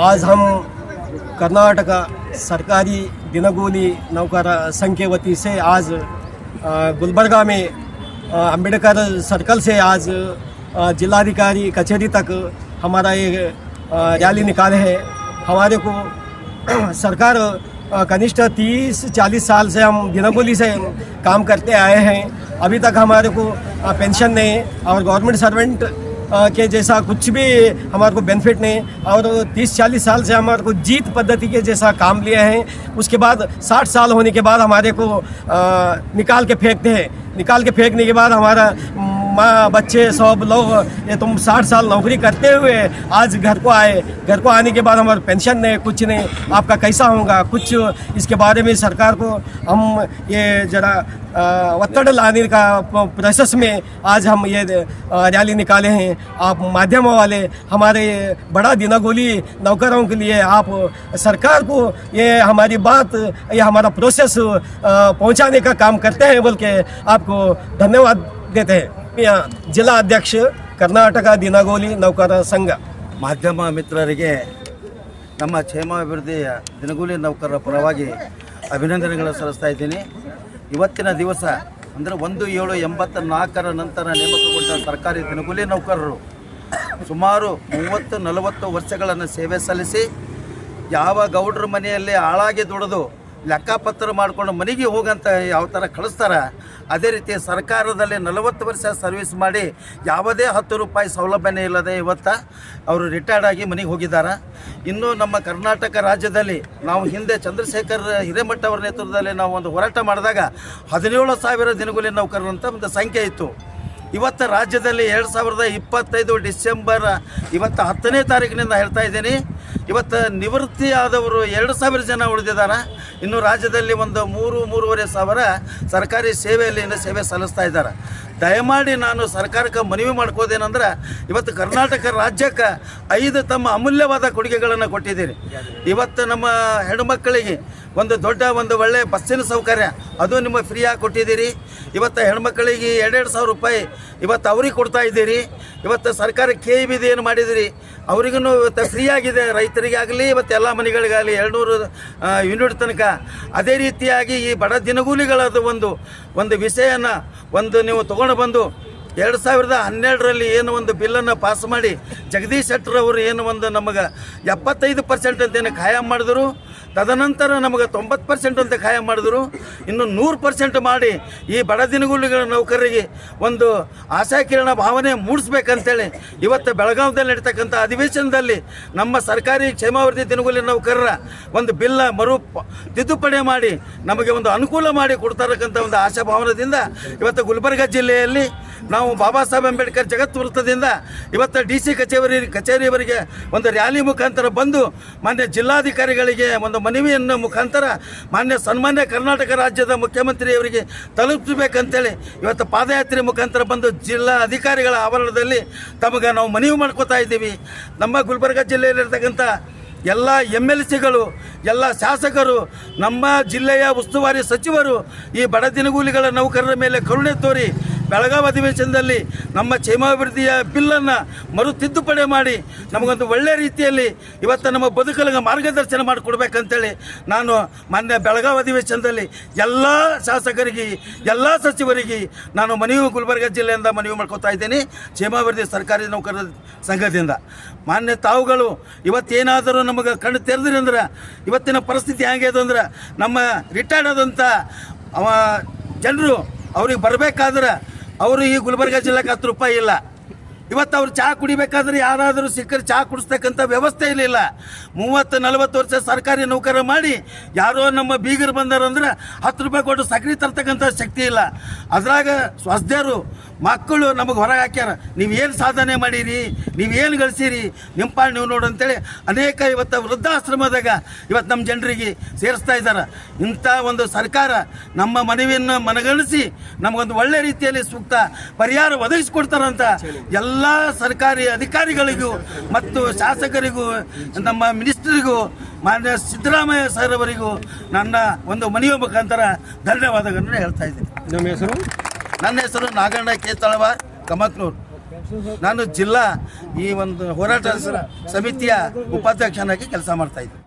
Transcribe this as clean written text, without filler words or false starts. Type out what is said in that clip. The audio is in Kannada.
आज हम कर्नाटक सरकारी दिनगूली नौकर संघ के वती से आज गुलबर्गा में अंबेडकर सर्कल से आज जिलाधिकारी कचहरी तक हमारा ये रैली निकाले हैं। हमारे को सरकार कनिष्ठ 30-40 साल से हम दिनगूली से काम करते आए हैं। अभी तक हमारे को पेंशन नहीं और गवर्नमेंट सर्वेंट के जैसा कुछ भी हमारे को बेनिफिट नहीं और 30-40 साल से हमारे को जीत पद्धति के जैसा काम लिए हैं। उसके बाद 60 साल होने के बाद हमारे को निकाल के फेंकते हैं। निकाल के फेंकने के बाद हमारा माँ बच्चे सब लोग ये तुम 60 साल नौकरी करते हुए आज घर को आए। घर को आने के बाद हमारा पेंशन नहीं, कुछ नहीं, आपका कैसा होगा कुछ इसके बारे में सरकार को हम ये जरा वत्तड़ लाने का प्रोसेस में आज हम ये रैली निकाले हैं। आप माध्यम वाले हमारे बड़ा दिनगूली नौकरों के लिए आप सरकार को ये हमारी बात ये हमारा प्रोसेस पहुंचाने का काम करते हैं बोल के आपको धन्यवाद देते हैं। ಜಿಲ್ಲಾ ಅಧ್ಯಕ್ಷ ಕರ್ನಾಟಕ ದಿನಗೂಲಿ ನೌಕರರ ಸಂಘ ಮಾಧ್ಯಮ ಮಿತ್ರರಿಗೆ ನಮ್ಮ ಕ್ಷೇಮಾಭಿವೃದ್ಧಿಯ ದಿನಗೂಲಿ ನೌಕರರ ಪರವಾಗಿ ಅಭಿನಂದನೆಗಳನ್ನು ಸಲ್ಲಿಸ್ತಾ ಇದ್ದೀನಿ. ಇವತ್ತಿನ ದಿವಸ ಅಂದರೆ 1/7/84 ನಂತರ ನೇಮಕಗೊಂಡ ಸರ್ಕಾರಿ ದಿನಗೂಲಿ ನೌಕರರು ಸುಮಾರು 30-40 ವರ್ಷಗಳನ್ನು ಸೇವೆ ಸಲ್ಲಿಸಿ ಯಾವ ಗೌಡ್ರ ಮನೆಯಲ್ಲಿ ಆಳಾಗಿ ದುಡಿದು ಲೆಕ್ಕಪತ್ರ ಮಾಡಿಕೊಂಡು ಮನೆಗೆ ಹೋಗಂತ ಯಾವ ಥರ ಕಳಿಸ್ತಾರೆ, ಅದೇ ರೀತಿ ಸರ್ಕಾರದಲ್ಲಿ 40 ವರ್ಷ ಸರ್ವಿಸ್ ಮಾಡಿ ಯಾವುದೇ 10 ರೂಪಾಯಿ ಸೌಲಭ್ಯನೇ ಇಲ್ಲದೆ ಇವತ್ತು ಅವರು ರಿಟೈರ್ಡ್ ಆಗಿ ಮನೆಗೆ ಹೋಗಿದ್ದಾರೆ. ಇನ್ನು ನಮ್ಮ ಕರ್ನಾಟಕ ರಾಜ್ಯದಲ್ಲಿ ನಾವು ಹಿಂದೆ ಚಂದ್ರಶೇಖರ್ ಹಿರೇಮಠ ಅವರ ನೇತೃತ್ವದಲ್ಲಿ ನಾವು ಒಂದು ಹೋರಾಟ ಮಾಡಿದಾಗ 17,000 ದಿನಗೂಲಿ ನೌಕರರಂತ ಒಂದು ಸಂಖ್ಯೆ ಇತ್ತು. ಇವತ್ತು ರಾಜ್ಯದಲ್ಲಿ 2025 ಡಿಸೆಂಬರ್ ಇವತ್ತು 10ನೇ ತಾರೀಕಿನಿಂದ ಹೇಳ್ತಾ ಇದ್ದೀನಿ, ಇವತ್ತು ನಿವೃತ್ತಿ ಆದವರು 2,000 ಜನ ಉಳಿದಿದ್ದಾರೆ. ಇನ್ನು ರಾಜ್ಯದಲ್ಲಿ ಒಂದು 3-3.5 ಸಾವಿರ ಸರ್ಕಾರಿ ಸೇವೆಯಲ್ಲಿ ಸೇವೆ ಸಲ್ಲಿಸ್ತಾ ಇದ್ದಾರೆ. ದಯಮಾಡಿ ನಾನು ಸರ್ಕಾರಕ್ಕೆ ಮನವಿ ಮಾಡ್ಕೋದೇನೆಂದ್ರೆ ಇವತ್ತು ಕರ್ನಾಟಕ ರಾಜ್ಯಕ್ಕೆ 5 ತಮ್ಮ ಅಮೂಲ್ಯವಾದ ಕೊಡುಗೆಗಳನ್ನು ಕೊಟ್ಟಿದ್ದೀರಿ. ಇವತ್ತು ನಮ್ಮ ಹೆಣ್ಮಕ್ಕಳಿಗೆ ಒಂದು ದೊಡ್ಡ ಒಂದು ಒಳ್ಳೆಯ ಬಸ್ಸಿನ ಸೌಕರ್ಯ ಅದು ನಿಮ್ಮ ಫ್ರೀಯಾಗಿ ಕೊಟ್ಟಿದ್ದೀರಿ. ಇವತ್ತು ಹೆಣ್ಮಕ್ಕಳಿಗೆ 2,000 ರೂಪಾಯಿ ಇವತ್ತು ಅವ್ರಿಗೆ ಕೊಡ್ತಾ ಇದ್ದೀರಿ. ಇವತ್ತು ಸರ್ಕಾರ KEB ಏನು ಮಾಡಿದಿರಿ ಅವರಿಗೂ ಇವತ್ತು ಫ್ರೀ ಆಗಿದೆ, ರೈತರಿಗಾಗಲಿ ಇವತ್ತು ಎಲ್ಲ ಮನೆಗಳಿಗಾಗಲಿ 200 ಯೂನಿಟ್ ತನಕ. ಅದೇ ರೀತಿಯಾಗಿ ಈ ಬಡ ದಿನಗೂಲಿಗಳದ್ದು ಒಂದು ವಿಷಯನ ನೀವು ತೊಗೊಂಡು ಬಂದು 2012ರಲ್ಲಿ ಏನು ಒಂದು ಬಿಲ್ಲನ್ನು ಪಾಸ್ ಮಾಡಿ ಜಗದೀಶ್ ಶೆಟ್ಟರ್ ಅವರು ಏನು ಒಂದು ನಮಗೆ 75% ಅಂತೇನು ಖಾಯಂ ಮಾಡಿದ್ರು. ತದನಂತರ ನಮಗೆ 90% ಅಂತ ಖಾಯಂ ಮಾಡಿದ್ರು. ಇನ್ನು 100% ಮಾಡಿ ಈ ಬಡ ದಿನಗೂಲಿಗಳ ನೌಕರರಿಗೆ ಒಂದು ಆಶಾಕಿರಣ ಭಾವನೆ ಮೂಡಿಸ್ಬೇಕಂತೇಳಿ ಇವತ್ತು ಬೆಳಗಾವಿಯಲ್ಲಿ ನಡೀತಕ್ಕಂಥ ಅಧಿವೇಶನದಲ್ಲಿ ನಮ್ಮ ಸರ್ಕಾರಿ ಕ್ಷೇಮಾಭಿವೃದ್ಧಿ ದಿನಗೂಲಿ ನೌಕರರ ಒಂದು ಬಿಲ್ಲ ತಿದ್ದುಪಡಿ ಮಾಡಿ ನಮಗೆ ಒಂದು ಅನುಕೂಲ ಮಾಡಿ ಕೊಡ್ತಾರಕ್ಕಂಥ ಒಂದು ಆಶಾಭಾವನದಿಂದ ಇವತ್ತು ಗುಲ್ಬರ್ಗ ಜಿಲ್ಲೆಯಲ್ಲಿ ನಾವು ಬಾಬಾ ಸಾಹೇಬ್ ಅಂಬೇಡ್ಕರ್ ಜಗತ್ ವೃತ್ತದಿಂದ ಇವತ್ತು DC ಕಚೇರಿಯವರಿಗೆ ಒಂದು ರ್ಯಾಲಿ ಮುಖಾಂತರ ಬಂದು ಮಾನ್ಯ ಜಿಲ್ಲಾಧಿಕಾರಿಗಳಿಗೆ ಒಂದು ಮನವಿಯನ್ನು ಮುಖಾಂತರ ಸನ್ಮಾನ್ಯ ಕರ್ನಾಟಕ ರಾಜ್ಯದ ಮುಖ್ಯಮಂತ್ರಿಯವರಿಗೆ ತಲುಪಿಸಬೇಕಂತೇಳಿ ಇವತ್ತು ಪಾದಯಾತ್ರೆ ಮುಖಾಂತರ ಬಂದು ಜಿಲ್ಲಾ ಅಧಿಕಾರಿಗಳ ಆವರಣದಲ್ಲಿ ತಮಗೆ ನಾವು ಮನವಿ ಮಾಡ್ಕೋತಾ ಇದ್ದೀವಿ. ನಮ್ಮ ಗುಲ್ಬರ್ಗ ಜಿಲ್ಲೆಯಲ್ಲಿರ್ತಕ್ಕಂಥ ಎಲ್ಲ MLCಗಳು ಎಲ್ಲ ಶಾಸಕರು ನಮ್ಮ ಜಿಲ್ಲೆಯ ಉಸ್ತುವಾರಿ ಸಚಿವರು ಈ ಬಡ ದಿನಗೂಲಿಗಳ ನೌಕರರ ಮೇಲೆ ಕರುಣೆ ತೋರಿ ಬೆಳಗಾವಿ ಅಧಿವೇಶನದಲ್ಲಿ ನಮ್ಮ ಕ್ಷೇಮಾಭಿವೃದ್ಧಿಯ ಬಿಲ್ಲನ್ನು ತಿದ್ದುಪಡಿ ಮಾಡಿ ನಮಗೊಂದು ಒಳ್ಳೆಯ ರೀತಿಯಲ್ಲಿ ಇವತ್ತು ನಮ್ಮ ಬದುಕಲಿಗೆ ಮಾರ್ಗದರ್ಶನ ಮಾಡಿಕೊಡ್ಬೇಕಂತೇಳಿ ನಾನು ಮಾನ್ಯ ಬೆಳಗಾವಿ ಅಧಿವೇಶನದಲ್ಲಿ ಎಲ್ಲ ಶಾಸಕರಿಗೆ ಎಲ್ಲ ಸಚಿವರಿಗೆ ನಾನು ಗುಲ್ಬರ್ಗ ಜಿಲ್ಲೆಯಿಂದ ಮನವಿ ಮಾಡ್ಕೋತಾ ಇದ್ದೀನಿ. ಕ್ಷೇಮಾಭಿವೃದ್ಧಿ ಸರ್ಕಾರಿ ನೌಕರರ ಸಂಘದಿಂದ ಮಾನ್ಯ ತಾವುಗಳು ಇವತ್ತೇನಾದರೂ ನಮಗೆ ಕಣ್ಣು ತೆರೆದ್ರಿ ಅಂದ್ರೆ ಇವತ್ತಿನ ಪರಿಸ್ಥಿತಿ ಹೇಗಿದೆ ಅಂದ್ರೆ ನಮ್ಮ ರಿಟೈರ್ಡ್ ಆದಂಥ ಜನರು ಅವ್ರಿಗೆ ಬರಬೇಕಾದ್ರೆ ಅವರು ಈ ಗುಲ್ಬರ್ಗ ಜಿಲ್ಲೆಗೆ 10 ರೂಪಾಯಿ ಇಲ್ಲ. ಇವತ್ತು ಅವ್ರು ಚಹಾ ಕುಡಿಬೇಕಾದ್ರೆ ಯಾರಾದರೂ ಸಿಕ್ಕರೆ ಚಹಾ ಕುಡಿಸ್ತಕ್ಕಂಥ ವ್ಯವಸ್ಥೆ ಇರಲಿಲ್ಲ. 30-40 ವರ್ಷ ಸರ್ಕಾರಿ ನೌಕರ ಮಾಡಿ ಯಾರೋ ನಮ್ಮ ಬೀಗರು ಬಂದಾರಂದ್ರೆ 10 ರೂಪಾಯಿ ಕೊಟ್ಟು ಸಕ್ರೆ ತರ್ತಕ್ಕಂಥ ಶಕ್ತಿ ಇಲ್ಲ. ಅದ್ರಾಗ ಸ್ವಸ್ಥರು ಮಕ್ಕಳು ನಮಗೆ ಹೊರಗೆ ಹಾಕ್ಯಾರ, ನೀವೇನು ಸಾಧನೆ ಮಾಡೀರಿ, ನೀವೇನು ಗಳಿಸಿರಿ, ನಿಮ್ಮ ಪಾಡು ನೀವು ನೋಡು ಅಂತೇಳಿ ಅನೇಕ ಇವತ್ತು ವೃದ್ಧಾಶ್ರಮದಾಗ ಇವತ್ತು ನಮ್ಮ ಜನರಿಗೆ ಸೇರಿಸ್ತಾ ಇದ್ದಾರೆ. ಇಂಥ ಒಂದು ಸರ್ಕಾರ ನಮ್ಮ ಮನವಿಯನ್ನು ಮನಗಣಿಸಿ ನಮಗೊಂದು ಒಳ್ಳೆ ರೀತಿಯಲ್ಲಿ ಸೂಕ್ತ ಪರಿಹಾರ ಒದಗಿಸಿಕೊಡ್ತಾರಂತ ಎಲ್ಲ ಸರ್ಕಾರಿ ಅಧಿಕಾರಿಗಳಿಗೂ ಮತ್ತು ಶಾಸಕರಿಗೂ ನಮ್ಮ ಮಿನಿಸ್ಟರಿಗೂ ಮಾನ್ಯ ಸಿದ್ದರಾಮಯ್ಯ ಸರ್ ಅವರಿಗೂ ನನ್ನ ಒಂದು ಮನವಿಯ ಮುಖಾಂತರ ಧನ್ಯವಾದಗಳನ್ನು ಹೇಳ್ತಾ ಇದ್ದೀನಿ. ನಮ್ಮ ಹೆಸರು ನಾಗಣ್ಣ ಕೆ. ತಳವಾರ್, ಕಮಕ್ನೂರು. ನಾನು ಜಿಲ್ಲಾ ಈ ಒಂದು ಹೋರಾಟ ಸಮಿತಿಯ ಉಪಾಧ್ಯಕ್ಷನಾಗಿ ಕೆಲಸ ಮಾಡ್ತಾ ಇದ್ದೆ.